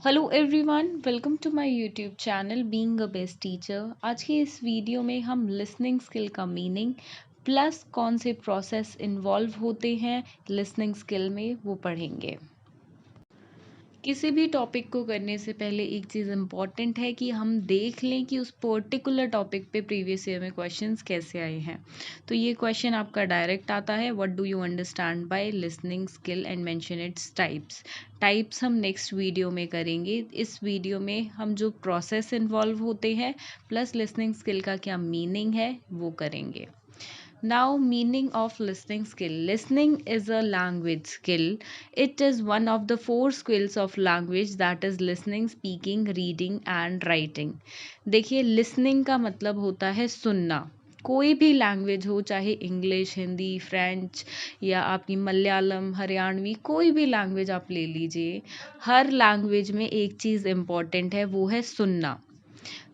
Hello everyone, welcome to my YouTube channel being a best teacher. आज की इस video में हम लिसनिंग स्किल का मीनिंग प्लस कौन से प्रोसेस इन्वॉल्व होते हैं लिसनिंग स्किल में वो पढ़ेंगे। किसी भी टॉपिक को करने से पहले एक चीज़ इम्पॉर्टेंट है कि हम देख लें कि उस पर्टिकुलर टॉपिक पे प्रीवियस ईयर में क्वेश्चंस कैसे आए हैं। तो ये क्वेश्चन आपका डायरेक्ट आता है, what do you understand by listening skill and mention its types हम नेक्स्ट वीडियो में करेंगे। इस वीडियो में हम जो प्रोसेस इन्वॉल्व होते हैं प्लस लिसनिंग स्किल का क्या मीनिंग है वो करेंगे। Now, meaning of listening skill. Listening is a language skill. It is one of the four skills of language, that is listening, speaking, reading and writing. देखिए, listening का मतलब होता है सुनना। कोई भी लैंग्वेज हो, चाहे इंग्लिश, हिंदी, फ्रेंच या आपकी मलयालम, हरियाणवी, कोई भी लैंग्वेज आप ले लीजिए। हर लैंग्वेज में एक चीज़ इम्पॉर्टेंट है, वो है सुनना।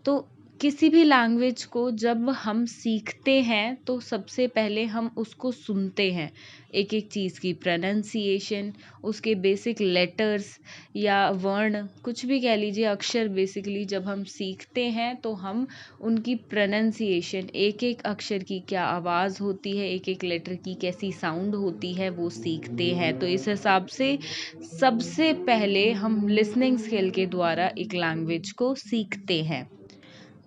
तो किसी भी लैंग्वेज को जब हम सीखते हैं तो सबसे पहले हम उसको सुनते हैं। एक एक चीज़ की प्रोनाउंसिएशन, उसके बेसिक लेटर्स या वर्ण, कुछ भी कह लीजिए, अक्षर। बेसिकली जब हम सीखते हैं तो हम उनकी प्रोनाउंसिएशन, एक एक अक्षर की क्या आवाज़ होती है, एक एक लेटर की कैसी साउंड होती है, वो सीखते हैं। तो इस हिसाब से सबसे पहले हम लिसनिंग स्किल के द्वारा एक लैंग्वेज को सीखते हैं।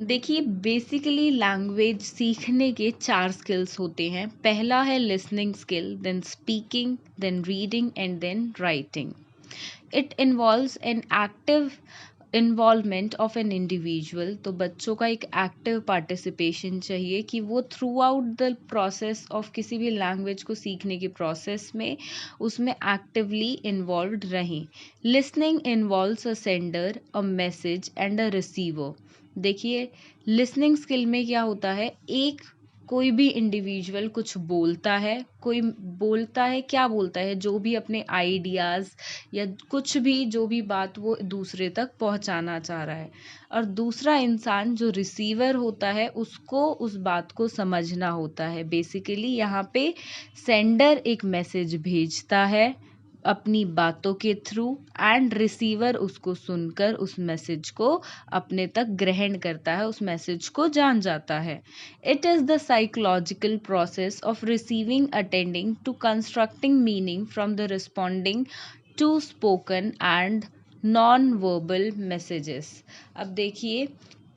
देखिए, बेसिकली लैंग्वेज सीखने के 4 स्किल्स होते हैं। पहला है listening skill, then speaking, then reading and then writing. It involves an active involvement of an individual. तो बच्चों का एक एक्टिव पार्टिसिपेशन चाहिए कि वो throughout the process of किसी भी लैंग्वेज को सीखने के प्रोसेस में उसमें एक्टिवली इन्वॉल्व्ड रहें। Listening involves a sender, a message and a receiver. देखिए, लिसनिंग स्किल में क्या होता है, एक कोई भी इंडिविजुअल कुछ बोलता है, कोई बोलता है, क्या बोलता है, जो भी अपने आइडियाज़ या कुछ भी, जो भी बात वो दूसरे तक पहुंचाना चाह रहा है, और दूसरा इंसान जो रिसीवर होता है उसको उस बात को समझना होता है। बेसिकली यहाँ पे सेंडर एक मैसेज भेजता है अपनी बातों के थ्रू, एंड रिसीवर उसको सुनकर उस मैसेज को अपने तक ग्रहण करता है, उस मैसेज को जान जाता है। It is the psychological process of receiving, attending to constructing meaning from the responding to spoken and non verbal messages. अब देखिए,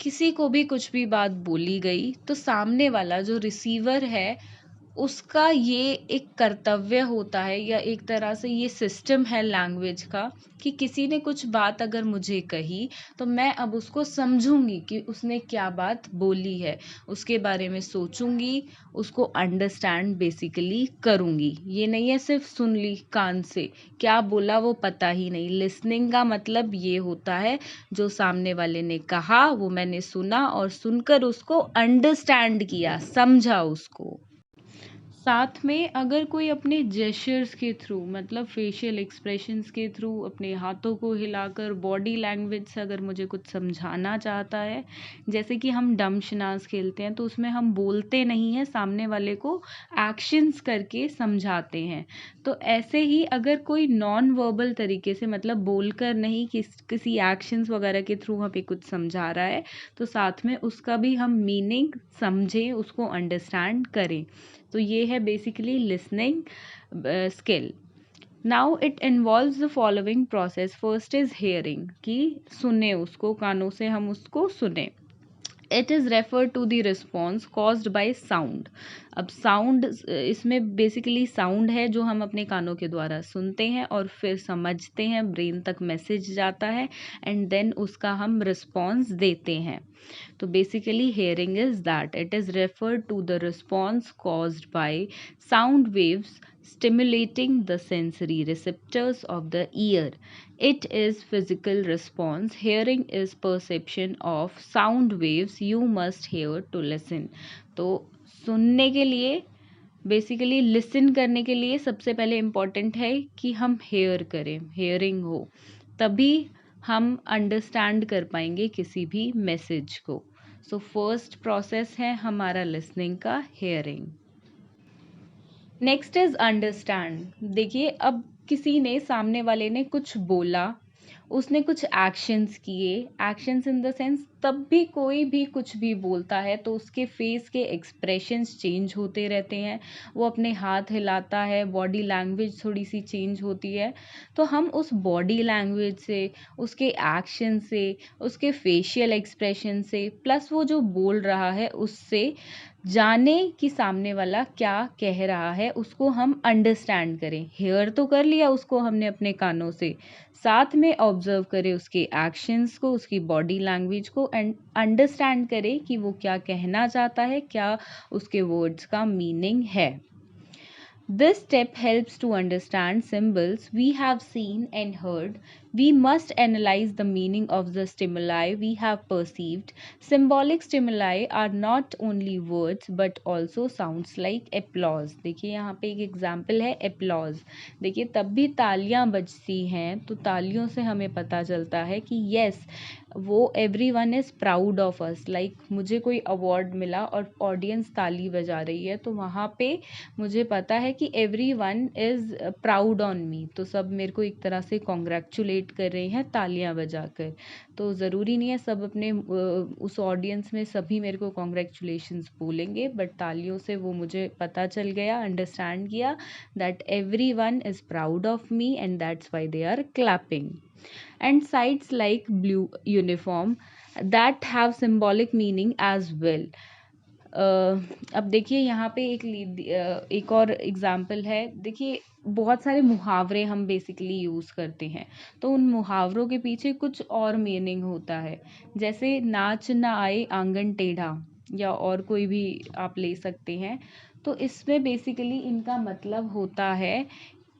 किसी को भी कुछ भी बात बोली गई तो सामने वाला जो रिसीवर है उसका ये एक कर्तव्य होता है, या एक तरह से ये सिस्टम है लैंग्वेज का, कि किसी ने कुछ बात अगर मुझे कही तो मैं अब उसको समझूंगी कि उसने क्या बात बोली है, उसके बारे में सोचूंगी, उसको अंडरस्टैंड बेसिकली करूंगी। ये नहीं है सिर्फ सुन ली कान से, क्या बोला वो पता ही नहीं। लिसनिंग का मतलब ये होता है, जो सामने वाले ने कहा वो मैंने सुना और सुनकर उसको अंडरस्टैंड किया, समझा उसको। साथ में अगर कोई अपने जेस्चर्स के थ्रू, मतलब फेशियल एक्सप्रेशंस के थ्रू, अपने हाथों को हिलाकर, बॉडी लैंग्वेज से अगर मुझे कुछ समझाना चाहता है, जैसे कि हम डमशनास खेलते हैं तो उसमें हम बोलते नहीं हैं, सामने वाले को एक्शंस करके समझाते हैं। तो ऐसे ही अगर कोई नॉन वर्बल तरीके से, मतलब बोलकर नहीं, किसी एक्शंस वगैरह के थ्रू हमें कुछ समझा रहा है, तो साथ में उसका भी हम मीनिंग समझें, उसको अंडरस्टैंड करें। तो ये है basically listening skill. Now it involves the following process. First is hearing, कि सुने उसको, कानों से हम उसको सुने। It is refer to the response caused by sound. अब साउंड, इसमें बेसिकली साउंड है जो हम अपने कानों के द्वारा सुनते हैं और फिर समझते हैं, ब्रेन तक मैसेज जाता है एंड देन उसका हम रिस्पॉन्स देते हैं। तो basically hearing is that it is refer to the response caused by sound waves stimulating the sensory receptors of the ear. It is physical response. Hearing is perception of sound waves you must hear to listen. तो सुनने के लिए, basically listen करने के लिए सबसे पहले important है कि हम हेयर करें, हेयरिंग हो, तभी हम अंडरस्टैंड कर पाएंगे किसी भी मैसेज को। सो फर्स्ट प्रोसेस है हमारा लिसनिंग का, हेयरिंग। Next is understand. देखिए, अब किसी ने, सामने वाले ने कुछ बोला, उसने कुछ एक्शंस किए, एक्शंस इन द सेंस तब भी कोई भी कुछ भी बोलता है तो उसके फेस के एक्सप्रेशंस चेंज होते रहते हैं, वो अपने हाथ हिलाता है, बॉडी लैंग्वेज थोड़ी सी चेंज होती है। तो हम उस बॉडी लैंग्वेज से, उसके एक्शन से, उसके फेशियल एक्सप्रेशन से, प्लस वो जो बोल रहा है उससे जाने कि सामने वाला क्या कह रहा है, उसको हम अंडरस्टैंड करें। हेयर तो कर लिया उसको हमने अपने कानों से, साथ में ऑब्जर्व करें उसके एक्शंस को, उसकी बॉडी लैंग्वेज को, एंड अंडरस्टैंड करें कि वो क्या कहना चाहता है, क्या उसके वर्ड्स का मीनिंग है। This step helps to understand symbols we have seen and heard. We must analyze the meaning of the stimuli we have perceived. Symbolic stimuli are not only words but also sounds like applause. देखिए यहाँ पे एक example है applause. देखिए तब भी तालियां बजती हैं तो तालियों से हमें पता चलता है कि yes, वो everyone is proud of us, like मुझे कोई अवार्ड मिला और ऑडियंस ताली बजा रही है तो वहाँ पे मुझे पता है कि everyone is proud on me, तो सब मेरे को एक तरह से कॉन्ग्रेचुलेट कर रहे हैं तालियां बजाकर। तो ज़रूरी नहीं है सब अपने उस ऑडियंस में सभी मेरे को कॉन्ग्रेचुलेशंस बोलेंगे, बट तालियों से वो मुझे पता चल गया, अंडरस्टैंड किया that everyone is proud of me and that's why they are clapping. And sites like blue uniform that have symbolic meaning as well. अब देखिए यहाँ पे एक और एग्जाम्पल है। देखिए बहुत सारे मुहावरे हम बेसिकली यूज़ करते हैं, तो उन मुहावरों के पीछे कुछ और मीनिंग होता है। जैसे नाच ना आए आंगन टेढ़ा, या और कोई भी आप ले सकते हैं। तो इसमें बेसिकली इनका मतलब होता है,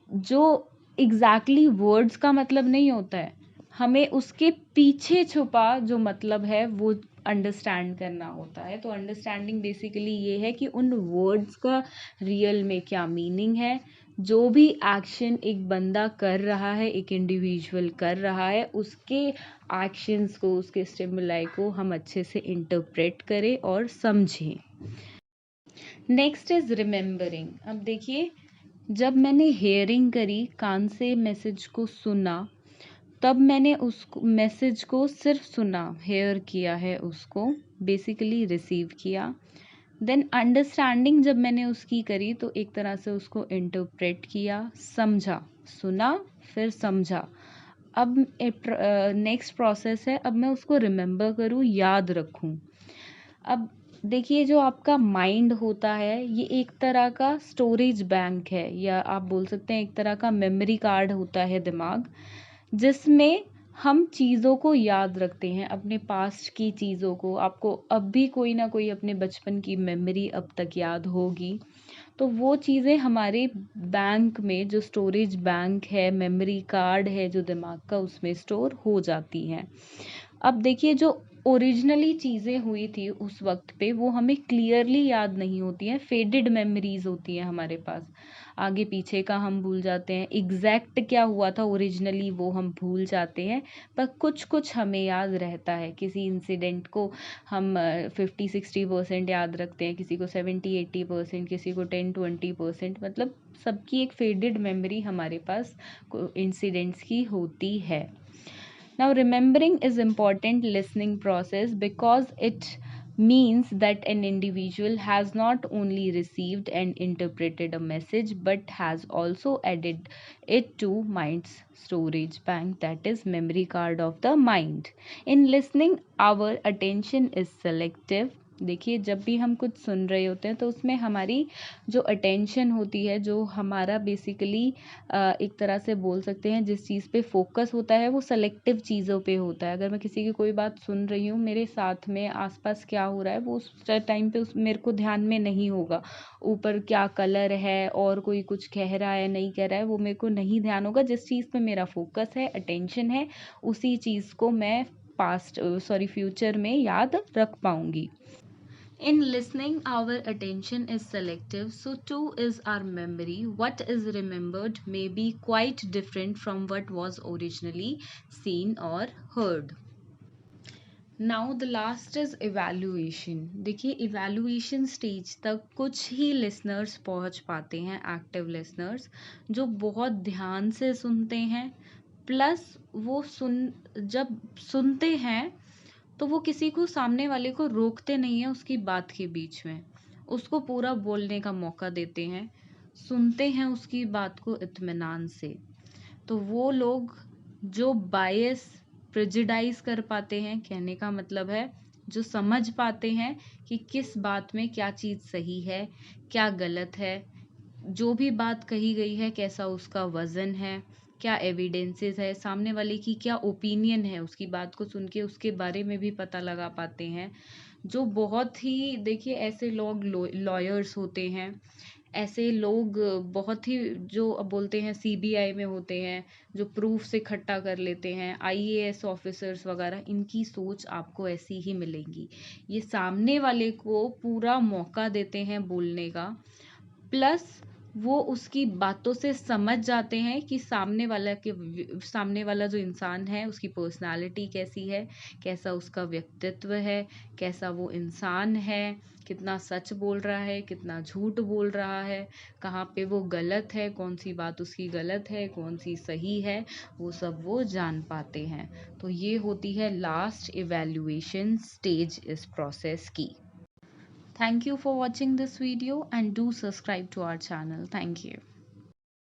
जो एग्जैक्टली वर्ड्स का मतलब नहीं होता है, हमें उसके पीछे छुपा जो मतलब है वो अंडरस्टैंड करना होता है। तो अंडरस्टैंडिंग बेसिकली ये है कि उन वर्ड्स का रियल में क्या मीनिंग है, जो भी एक्शन एक बंदा कर रहा है, एक इंडिविजुअल कर रहा है, उसके एक्शंस को, उसके स्टिमुलाई को हम अच्छे से इंटरप्रेट करें और समझें। Next is remembering. अब देखिए जब मैंने हेयरिंग करी, कान से मैसेज को सुना, तब मैंने उस मैसेज को सिर्फ सुना, हेयर किया है उसको, बेसिकली रिसीव किया। देन अंडरस्टैंडिंग जब मैंने उसकी करी तो एक तरह से उसको इंटरप्रेट किया, समझा, सुना फिर समझा। अब नेक्स्ट प्रोसेस है, अब मैं उसको रिमेंबर करूँ, याद रखूँ। अब देखिए जो आपका माइंड होता है ये एक तरह का स्टोरेज बैंक है, या आप बोल सकते हैं एक तरह का मेमोरी कार्ड होता है दिमाग, जिसमें हम चीज़ों को याद रखते हैं, अपने पास्ट की चीज़ों को। आपको अब भी कोई ना कोई अपने बचपन की मेमोरी अब तक याद होगी, तो वो चीज़ें हमारे बैंक में, जो स्टोरेज बैंक है, मेमोरी कार्ड है जो दिमाग का, उसमें स्टोर हो जाती हैं। अब देखिए जो ओरिजिनली चीज़ें हुई थी उस वक्त पे वो हमें क्लियरली याद नहीं होती हैं, फेडेड मेमोरीज होती हैं हमारे पास। आगे पीछे का हम भूल जाते हैं, एग्जैक्ट क्या हुआ था ओरिजिनली वो हम भूल जाते हैं, पर कुछ कुछ हमें याद रहता है। किसी इंसिडेंट को हम 50-60% याद रखते हैं, किसी को 70-80%, किसी को 10-20%, मतलब सबकी एक फेडेड मेमोरी हमारे पास इंसिडेंट्स की होती है। Now, remembering is important listening process because it means that an individual has not only received and interpreted a message but has also added it to mind's storage bank, that is memory card of the mind. In listening, our attention is selective. देखिए जब भी हम कुछ सुन रहे होते हैं तो उसमें हमारी जो अटेंशन होती है, जो हमारा बेसिकली एक तरह से बोल सकते हैं जिस चीज़ पे फोकस होता है, वो सेलेक्टिव चीज़ों पे होता है। अगर मैं किसी की कोई बात सुन रही हूँ, मेरे साथ में आसपास क्या हो रहा है वो उस टाइम पे उस मेरे को ध्यान में नहीं होगा। ऊपर क्या कलर है और कोई कुछ कह रहा है नहीं कह रहा है वो मेरे को नहीं ध्यान होगा। जिस चीज़ पे मेरा फोकस है, अटेंशन है, उसी चीज़ को मैं फ्यूचर में याद रख पाऊंगी। In listening, our attention is selective, so too is our memory. What is remembered may be quite different from what was originally seen or heard. Now the last is evaluation. देखिए evaluation stage तक कुछ ही listeners पहुंच पाते हैं, active listeners, जो बहुत ध्यान से सुनते हैं, प्लस वो जब सुनते हैं तो वो किसी को, सामने वाले को रोकते नहीं है उसकी बात के बीच में, उसको पूरा बोलने का मौका देते हैं, सुनते हैं उसकी बात को इत्मीनान से। तो वो लोग जो बायस प्रेजुडाइज कर पाते हैं, कहने का मतलब है जो समझ पाते हैं कि किस बात में क्या चीज़ सही है, क्या गलत है, जो भी बात कही गई है कैसा उसका वज़न है, क्या एविडेंसेस है, सामने वाले की क्या ओपिनियन है, उसकी बात को सुन के उसके बारे में भी पता लगा पाते हैं। जो बहुत ही, देखिए ऐसे लोग लॉयर्स होते हैं, ऐसे लोग बहुत ही, जो अब बोलते हैं सीबीआई में होते हैं, जो प्रूफ्स इकट्ठा कर लेते हैं, आईएएस ऑफिसर्स वगैरह, इनकी सोच आपको ऐसी ही मिलेगी। ये सामने वाले को पूरा मौका देते हैं बोलने का, प्लस वो उसकी बातों से समझ जाते हैं कि सामने वाला जो इंसान है उसकी पर्सनालिटी कैसी है, कैसा उसका व्यक्तित्व है, कैसा वो इंसान है, कितना सच बोल रहा है, कितना झूठ बोल रहा है, कहाँ पे वो गलत है, कौन सी बात उसकी गलत है, कौन सी सही है, वो सब वो जान पाते हैं। तो ये होती है लास्ट इवैल्यूएशन स्टेज इस प्रोसेस की। Thank you for watching this video and do subscribe to our channel. Thank you.